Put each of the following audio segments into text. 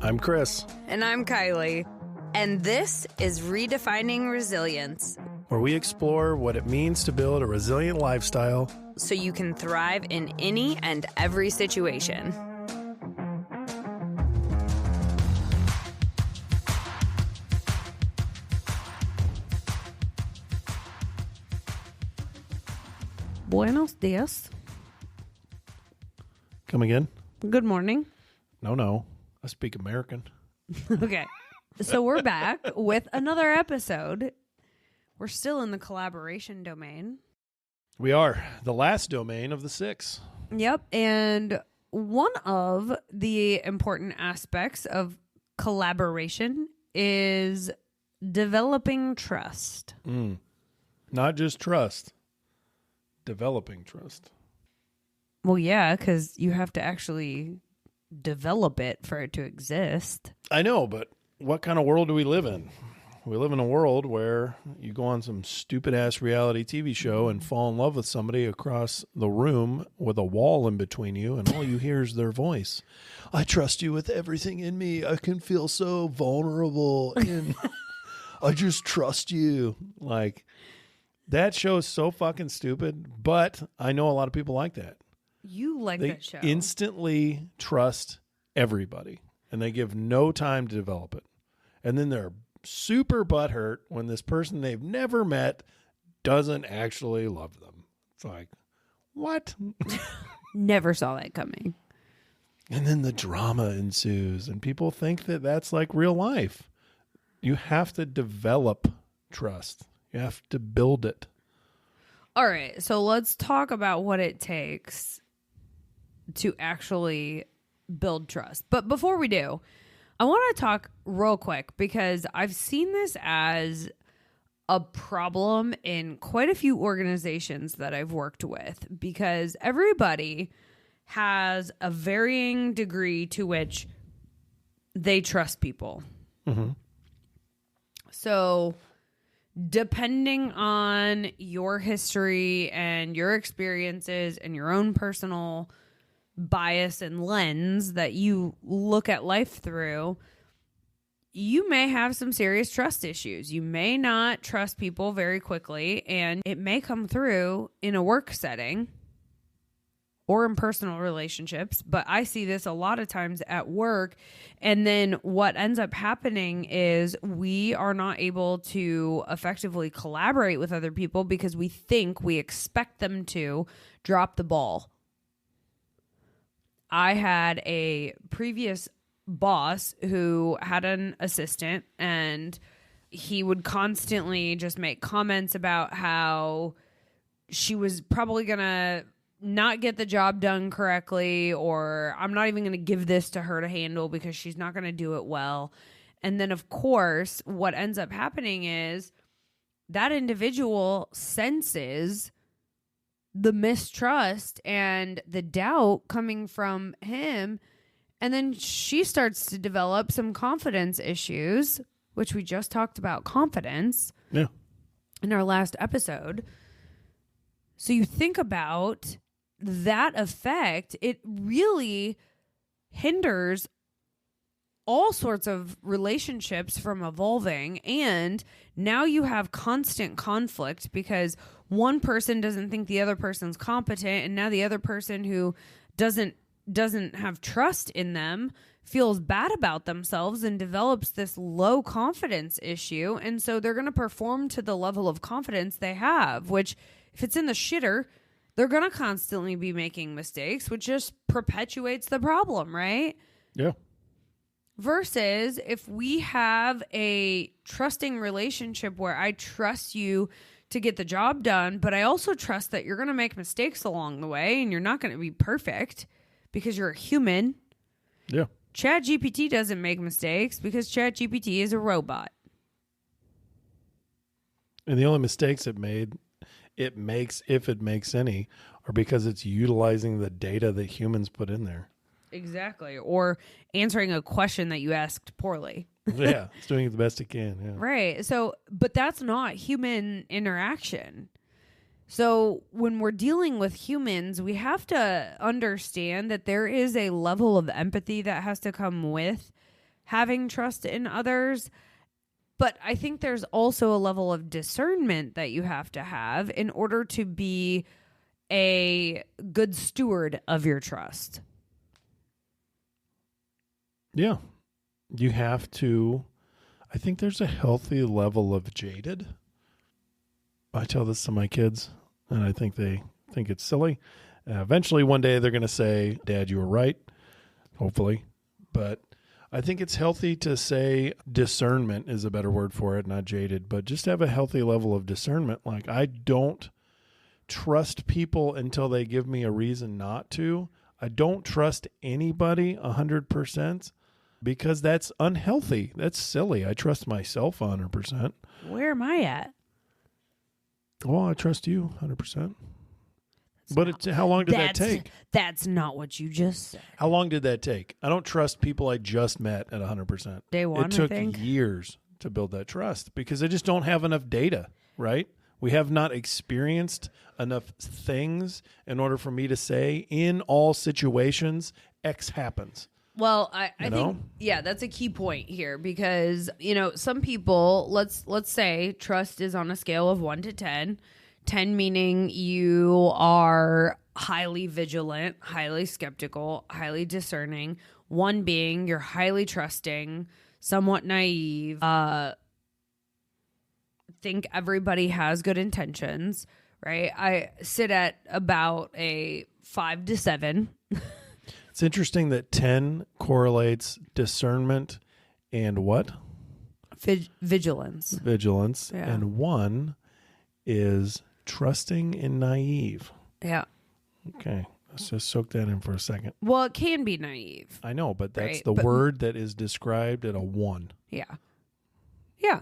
I'm Chris, And I'm Kiley. And this is Redefining Resilience, where we explore what it means to build a resilient lifestyle so you can thrive in any and every situation. Buenos dias. Come again? Good morning. No. I speak American. Okay. So we're back with another episode. We're still in the collaboration domain. We are the last domain of the 6. Yep. And one of the important aspects of collaboration is developing trust. Not just trust, developing trust. Well, yeah, because you have to actually develop it for it to exist. I know, but what kind of world do we live in? We live in a world where you go on some stupid-ass reality TV show and fall in love with somebody across the room with a wall in between you, and all you hear is their voice. I trust you with everything in me. I can feel so vulnerable, and I just trust you. Like, that show is so fucking stupid, but I know a lot of people like that. You like They that show. instantly trust everybody, and they give no time to develop it. And then they're super butthurt when this person they've never met doesn't actually love them. It's like, what? Never saw that coming. And then the drama ensues, and people think that that's like real life. You have to develop trust. You have to build it. All right, so let's talk about what it takes to actually build trust. But before we do, I want to talk real quick because I've seen this as a problem in quite a few organizations that I've worked with, because everybody has a varying degree to which they trust people. Mm-hmm. So depending on your history and your experiences and your own personal bias and lens that you look at life through, you may have some serious trust issues. You may not trust people very quickly, and it may come through in a work setting or in personal relationships. But I see this a lot of times at work. And then what ends up happening is we are not able to effectively collaborate with other people because we expect them to drop the ball. I had a previous boss who had an assistant, and he would constantly just make comments about how she was probably going to not get the job done correctly, or I'm not even going to give this to her to handle because she's not going to do it well. And then, of course, what ends up happening is that individual senses the mistrust and the doubt coming from him. And then she starts to develop some confidence issues, which we just talked about confidence in our last episode. So you think about that effect, it really hinders all sorts of relationships from evolving. And now you have constant conflict because one person doesn't think the other person's competent, and now the other person who doesn't have trust in them feels bad about themselves and develops this low confidence issue. And so they're going to perform to the level of confidence they have, which if it's in the shitter, they're going to constantly be making mistakes, which just perpetuates the problem, right? Yeah. Versus if we have a trusting relationship where I trust you to get the job done, but I also trust that you're going to make mistakes along the way and you're not going to be perfect because you're a human. Yeah. ChatGPT doesn't make mistakes because ChatGPT is a robot. And the only mistakes it makes, if it makes any, are because it's utilizing the data that humans put in there. Exactly. Or answering a question that you asked poorly. Yeah, it's doing the best it can. Yeah. Right. So, but that's not human interaction. So when we're dealing with humans, we have to understand that there is a level of empathy that has to come with having trust in others. But I think there's also a level of discernment that you have to have in order to be a good steward of your trust. Yeah. You have to, I think there's a healthy level of jaded. I tell this to my kids, and I think they think it's silly. Eventually, one day, they're going to say, Dad, you were right, hopefully. But I think it's healthy to say discernment is a better word for it, not jaded, but just have a healthy level of discernment. Like, I don't trust people until they give me a reason not to. I don't trust anybody 100%. Because that's unhealthy. That's silly. I trust myself 100%. Where am I at? Well, I trust you 100%. But how long did that take? That's not what you just said. How long did that take? I don't trust people I just met at 100%. Day one, it took I think. years to build that trust because I just don't have enough data, right? We have not experienced enough things in order for me to say in all situations, X happens. Well, I think, yeah, that's a key point here because, some people, let's say trust is on a scale of 1 to 10, 10 meaning you are highly vigilant, highly skeptical, highly discerning, 1 being you're highly trusting, somewhat naive, think everybody has good intentions, right? I sit at about a 5 to 7. It's interesting that 10 correlates discernment and what? Vigilance. Vigilance. Yeah. And 1 is trusting and naive. Yeah. Okay. Let's just soak that in for a second. Well, it can be naive. I know, but that's right? the word that is described at a 1. Yeah. Yeah.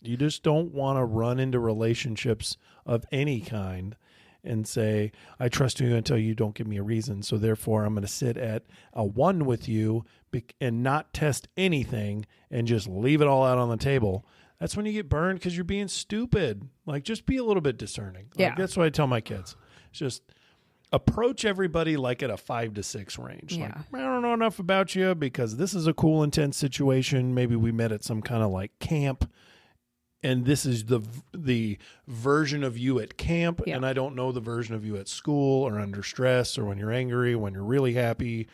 You just don't want to run into relationships of any kind and say, I trust you until you don't give me a reason. So therefore, I'm going to sit at a 1 with you and not test anything and just leave it all out on the table. That's when you get burned because you're being stupid. Like, just be a little bit discerning. Like, yeah. That's what I tell my kids. It's just approach everybody like at a 5 to 6 range. Yeah. Like, I don't know enough about you because this is a cool, intense situation. Maybe we met at some kind of like camp. And this is the version of you at camp, and I don't know the version of you at school or under stress or when you're angry, when you're really happy,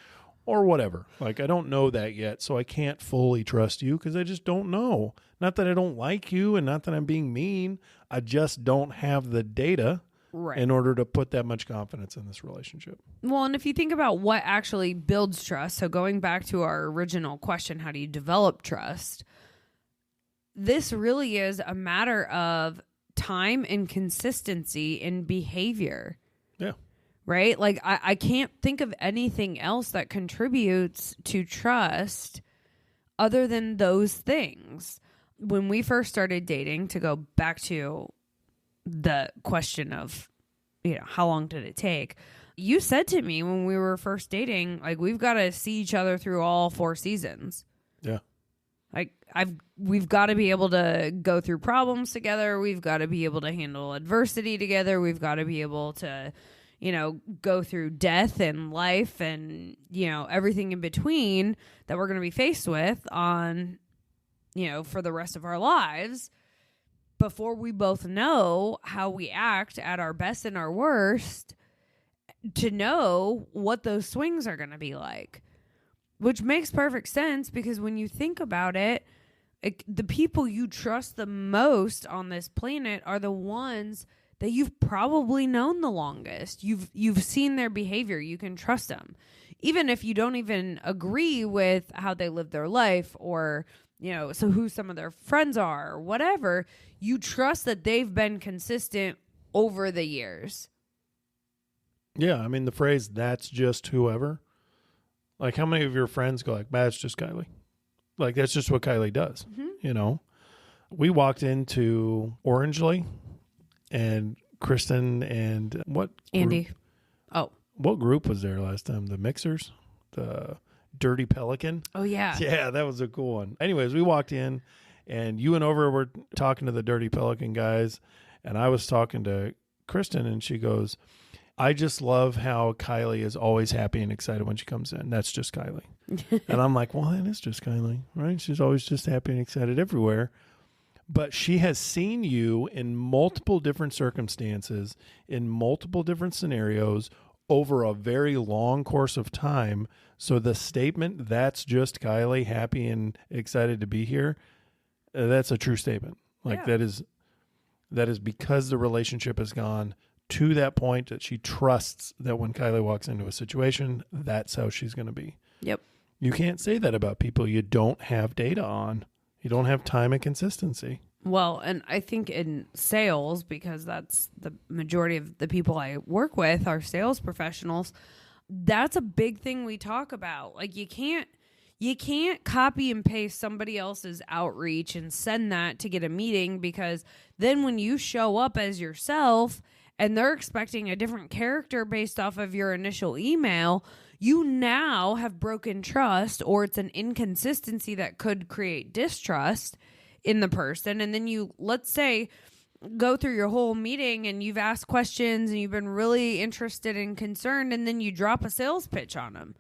or whatever. Like, I don't know that yet, so I can't fully trust you because I just don't know. Not that I don't like you and not that I'm being mean. I just don't have the data in order to put that much confidence in this relationship. Well, and if you think about what actually builds trust, so going back to our original question, how do you develop trust? This really is a matter of time and consistency in behavior. Yeah. Right? Like, I can't think of anything else that contributes to trust other than those things. When we first started dating, to go back to the question of, how long did it take? You said to me when we were first dating, like, we've got to see each other through all 4 seasons. Yeah. Like, we've got to be able to go through problems together. We've got to be able to handle adversity together. We've got to be able to, go through death and life and, everything in between that we're going to be faced with on, for the rest of our lives before we both know how we act at our best and our worst to know what those swings are going to be like. Which makes perfect sense because when you think about it, the people you trust the most on this planet are the ones that you've probably known the longest. You've seen their behavior. You can trust them. Even if you don't even agree with how they live their life or, so who some of their friends are or whatever, you trust that they've been consistent over the years. Yeah. I mean, the phrase, that's just whoever. Like, how many of your friends go like, that's just Kiley? Like, that's just what Kiley does, We walked into Orangely, and Kristen and what? Andy. Group? Oh. What group was there last time? The Mixers? The Dirty Pelican? Oh, yeah. Yeah, that was a cool one. Anyways, we walked in, and you and Over were talking to the Dirty Pelican guys, and I was talking to Kristen, and she goes, I just love how Kiley is always happy and excited when she comes in. That's just Kiley. And I'm like, well, that is just Kiley, right? She's always just happy and excited everywhere. But she has seen you in multiple different circumstances, in multiple different scenarios over a very long course of time. So the statement, that's just Kiley, happy and excited to be here, that's a true statement. Like that is because the relationship has gone to that point that she trusts that when Kiley walks into a situation, that's how she's going to be. Yep. You can't say that about people you don't have data on. You don't have time and consistency. Well, and I think in sales, because that's the majority of the people I work with are sales professionals, that's a big thing we talk about. Like you can't copy and paste somebody else's outreach and send that to get a meeting, because then when you show up as yourself and they're expecting a different character based off of your initial email, you now have broken trust, or it's an inconsistency that could create distrust in the person. And then you, let's say, go through your whole meeting and you've asked questions and you've been really interested and concerned, and then you drop a sales pitch on them.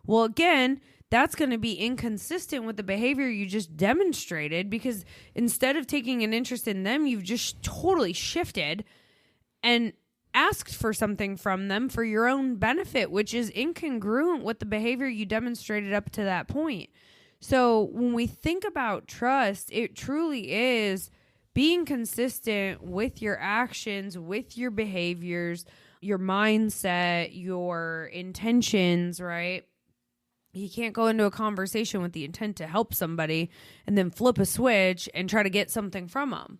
Well, again, that's going to be inconsistent with the behavior you just demonstrated, because instead of taking an interest in them, you've just totally shifted and asked for something from them for your own benefit, which is incongruent with the behavior you demonstrated up to that point. So when we think about trust, it truly is being consistent with your actions, with your behaviors, your mindset, your intentions, right? You can't go into a conversation with the intent to help somebody and then flip a switch and try to get something from them.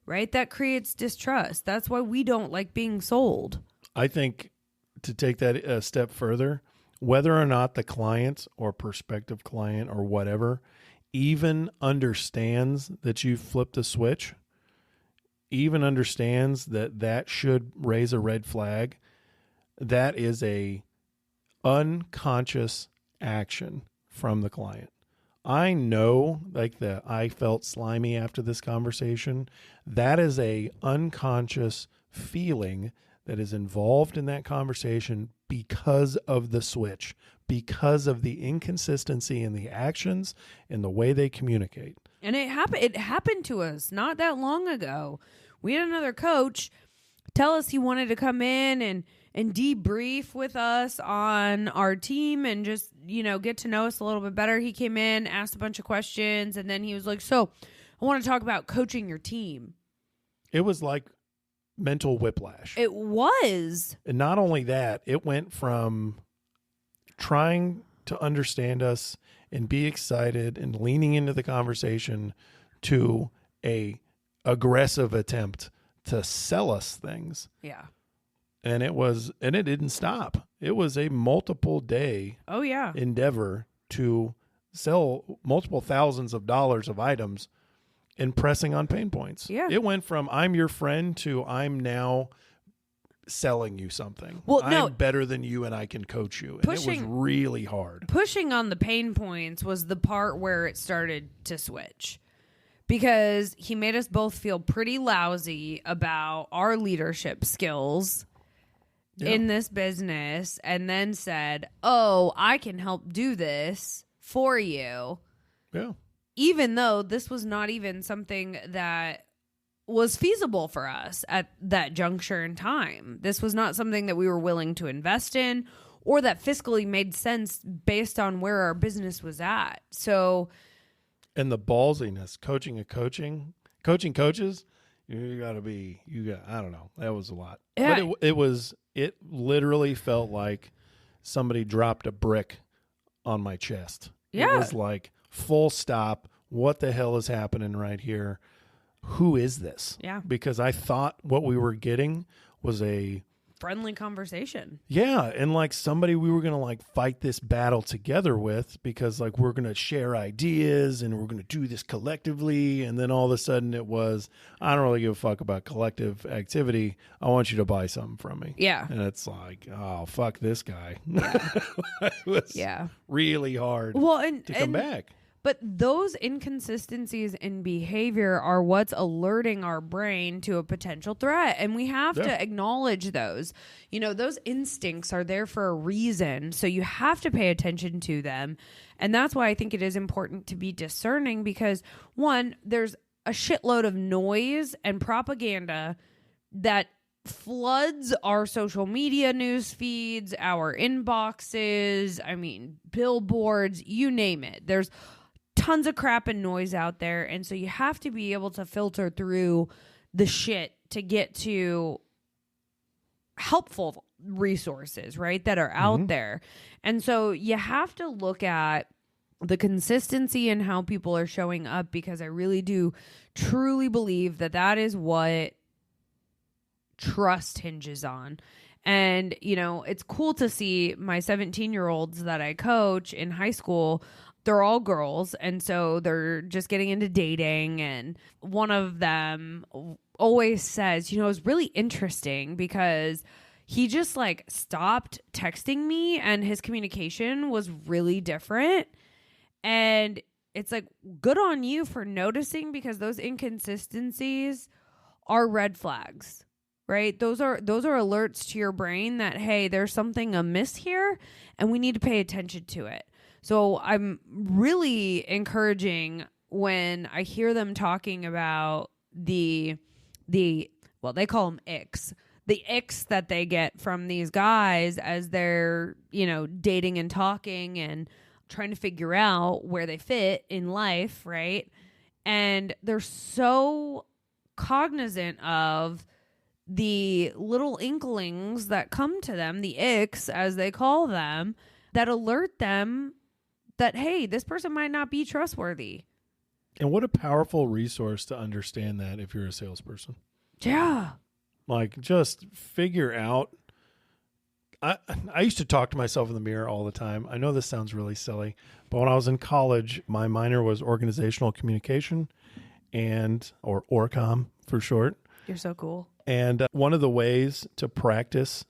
Right? That creates distrust. That's why we don't like being sold. I think to take that a step further, whether or not the client or prospective client or whatever even understands that you flipped a switch, even understands that that should raise a red flag, that is a unconscious action from the client. I know, like, that I felt slimy after this conversation. That is a unconscious feeling that is involved in that conversation because of the switch, because of the inconsistency in the actions and the way they communicate. And it happened to us not that long ago. We had another coach tell us he wanted to come in and debrief with us on our team and just, get to know us a little bit better. He came in, asked a bunch of questions, and then he was like, so I want to talk about coaching your team. It was like mental whiplash. It was. And not only that, it went from trying to understand us and be excited and leaning into the conversation to a aggressive attempt to sell us things. Yeah. And it didn't stop. It was a multiple day endeavor to sell multiple thousands of dollars of items and pressing on pain points. Yeah. It went from I'm your friend to I'm now selling you something. Well, I'm better than you and I can coach you. And it was really hard. Pushing on the pain points was the part where it started to switch. Because he made us both feel pretty lousy about our leadership skills in this business, and then said, oh, I can help do this for you. Yeah. Even though this was not even something that was feasible for us at that juncture in time. This was not something that we were willing to invest in or that fiscally made sense based on where our business was at. So... And the ballsiness, coaching coaches, I don't know. That was a lot. Yeah. But it literally felt like somebody dropped a brick on my chest. Yeah. It was like, full stop. What the hell is happening right here? Who is this? Yeah. Because I thought what we were getting was a friendly conversation. Yeah, and like somebody we were going to like fight this battle together with, because like we're going to share ideas and we're going to do this collectively, and then all of a sudden it was, I don't really give a fuck about collective activity. I want you to buy something from me. Yeah. And it's like, oh, fuck this guy. Yeah. It was really hard to come back. But those inconsistencies in behavior are what's alerting our brain to a potential threat. And we have to acknowledge those. You know, those instincts are there for a reason. So you have to pay attention to them. And that's why I think it is important to be discerning, because one, there's a shitload of noise and propaganda that floods our social media news feeds, our inboxes, I mean, billboards, you name it. There's tons of crap and noise out there. And so you have to be able to filter through the shit to get to helpful resources, right, that are out there. And so you have to look at the consistency in how people are showing up, because I really do truly believe that that is what trust hinges on. And, you know, it's cool to see my 17-year-olds that I coach in high school. They're all girls, and so they're just getting into dating. And one of them always says, you know, it's really interesting because he just like stopped texting me and his communication was really different. And it's like, good on you for noticing, because those inconsistencies are red flags, right? Those are alerts to your brain that, hey, there's something amiss here and we need to pay attention to it. So I'm really encouraging when I hear them talking about the well, they call them icks, the icks that they get from these guys as they're, you know, dating and talking and trying to figure out where they fit in life, right? And they're so cognizant of the little inklings that come to them, the icks as they call them, that alert them that, hey, this person might not be trustworthy. And what a powerful resource to understand that if you're a salesperson. Yeah. Like, just figure out. I used to talk to myself in the mirror all the time. I know this sounds really silly, but when I was in college, my minor was organizational communication, or ORCOM for short. You're so cool. And one of the ways to practice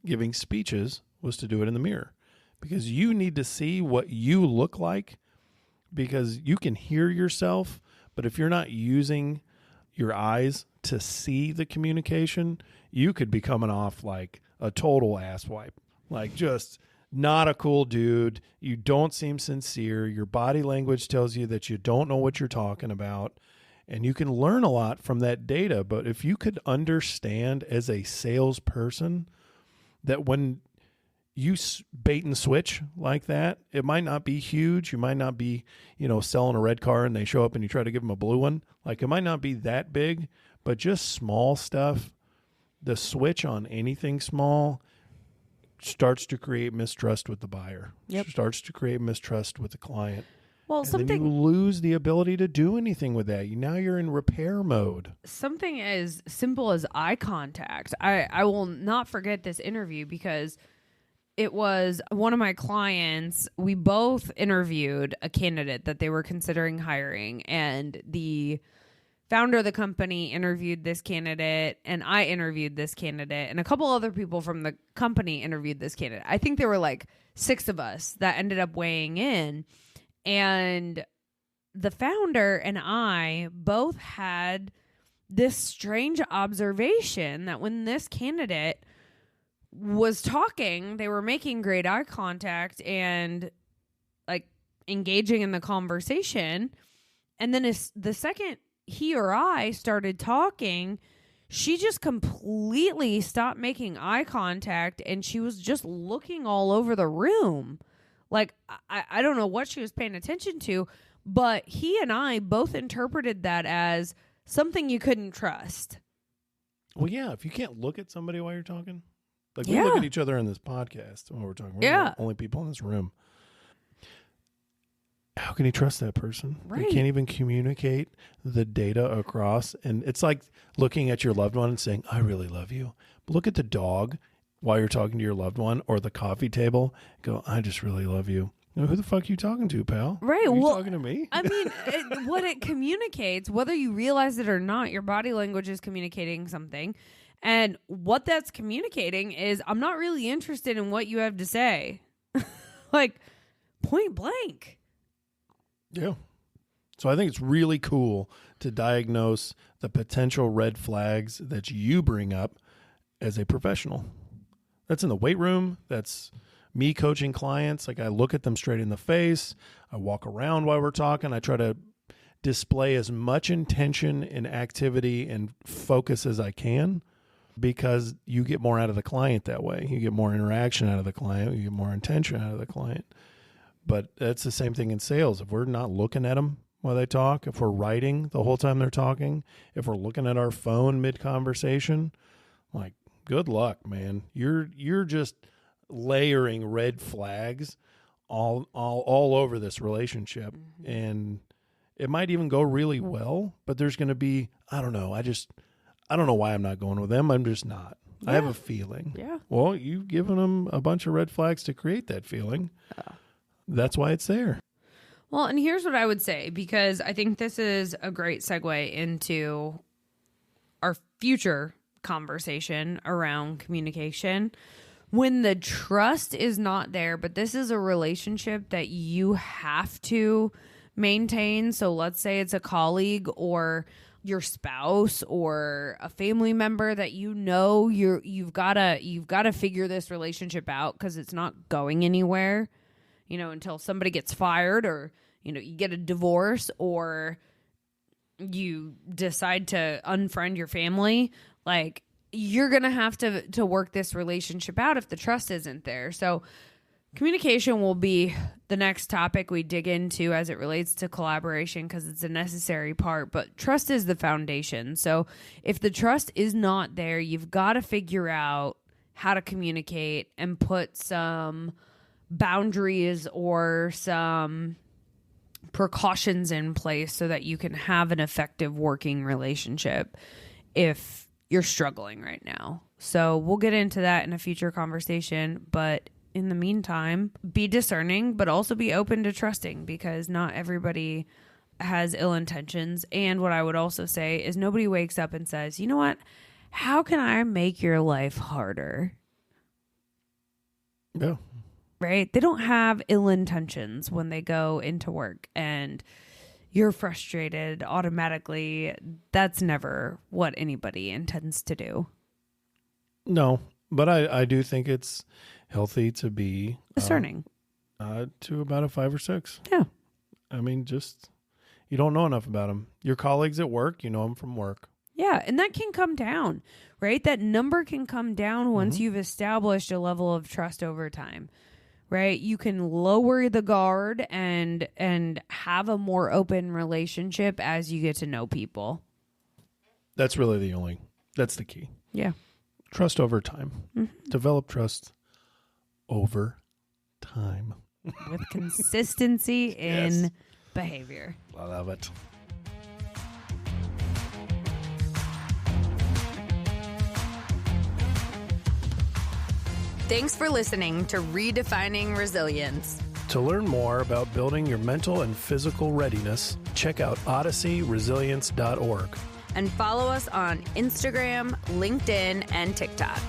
giving speeches was to do it in the mirror, because you need to see what you look like, because you can hear yourself, but if you're not using your eyes to see the communication, you could be coming off like a total asswipe, like just not a cool dude. You don't seem sincere. Your body language tells you that you don't know what you're talking about, and you can learn a lot from that data. But if you could understand as a salesperson that when you bait and switch like that, it might not be huge. You might not be, you know, selling a red car and they show up and you try to give them a blue one. Like, it might not be that big, but just small stuff. The switch on anything small starts to create mistrust with the buyer. Yep. Starts to create mistrust with the client. Well, and then you lose the ability to do anything with that. Now you're in repair mode. Something as simple as eye contact. I will not forget this interview, because it was one of my clients. We both interviewed a candidate that they were considering hiring, and the founder of the company interviewed this candidate, and I interviewed this candidate, and a couple other people from the company interviewed this candidate. I think there were like 6 of us that ended up weighing in, and the founder and I both had this strange observation that when this candidate was talking, they were making great eye contact and like engaging in the conversation. And then the second he or I started talking, she just completely stopped making eye contact, and she was just looking all over the room. Like, I don't know what she was paying attention to, but he and I both interpreted that as something you couldn't trust. Well, yeah, if you can't look at somebody while you're talking, like we look at each other in this podcast when we're talking. We're the only people in this room. How can you trust that person? Right. They can't even communicate the data across. And it's like looking at your loved one and saying, I really love you. But look at the dog while you're talking to your loved one, or the coffee table. Go, I just really love you. You know, who the fuck are you talking to, pal? Right. Are you talking to me? I mean, what it communicates, whether you realize it or not, your body language is communicating something. And what that's communicating is, I'm not really interested in what you have to say. Like, point blank. Yeah. So I think it's really cool to diagnose the potential red flags that you bring up as a professional. That's in the weight room. That's me coaching clients. Like, I look at them straight in the face. I walk around while we're talking. I try to display as much intention and activity and focus as I can, because you get more out of the client that way. You get more interaction out of the client. You get more intention out of the client. But that's the same thing in sales. If we're not looking at them while they talk, if we're writing the whole time they're talking, if we're looking at our phone mid-conversation, like, good luck, man. You're just layering red flags all over this relationship. Mm-hmm. And it might even go really well, but there's going to be, I don't know. I don't know why I'm not going with them. I'm just not. Yeah. I have a feeling. Yeah. Well, you've given them a bunch of red flags to create that feeling. That's why it's there. Well, and here's what I would say, because I think this is a great segue into our future conversation around communication. When the trust is not there, but this is a relationship that you have to maintain. So let's say it's a colleague or your spouse or a family member that you've got to figure this relationship out, because it's not going anywhere, until somebody gets fired, or you get a divorce, or you decide to unfriend your family. Like, you're going to have to work this relationship out if the trust isn't there. So communication will be the next topic we dig into as it relates to collaboration, because it's a necessary part, but trust is the foundation. So if the trust is not there, you've got to figure out how to communicate and put some boundaries or some precautions in place so that you can have an effective working relationship if you're struggling right now. So we'll get into that in a future conversation, but in the meantime, be discerning, but also be open to trusting, because not everybody has ill intentions. And what I would also say is nobody wakes up and says, you know what, how can I make your life harder? Yeah. Right? They don't have ill intentions when they go into work and you're frustrated automatically. That's never what anybody intends to do. No, but I do think it's healthy to be discerning to about a 5 or 6. Yeah. I mean, just, you don't know enough about them. Your colleagues at work, you know them from work. Yeah. And that can come down, right? That number can come down once you've established a level of trust over time, right? You can lower the guard and have a more open relationship as you get to know people. That's really that's the key. Yeah. Trust over time. Mm-hmm. Develop trust over time. With consistency in behavior. I love it. Thanks for listening to Redefining Resilience. To learn more about building your mental and physical readiness, check out odysseyresilience.org. And follow us on Instagram, LinkedIn, and TikTok.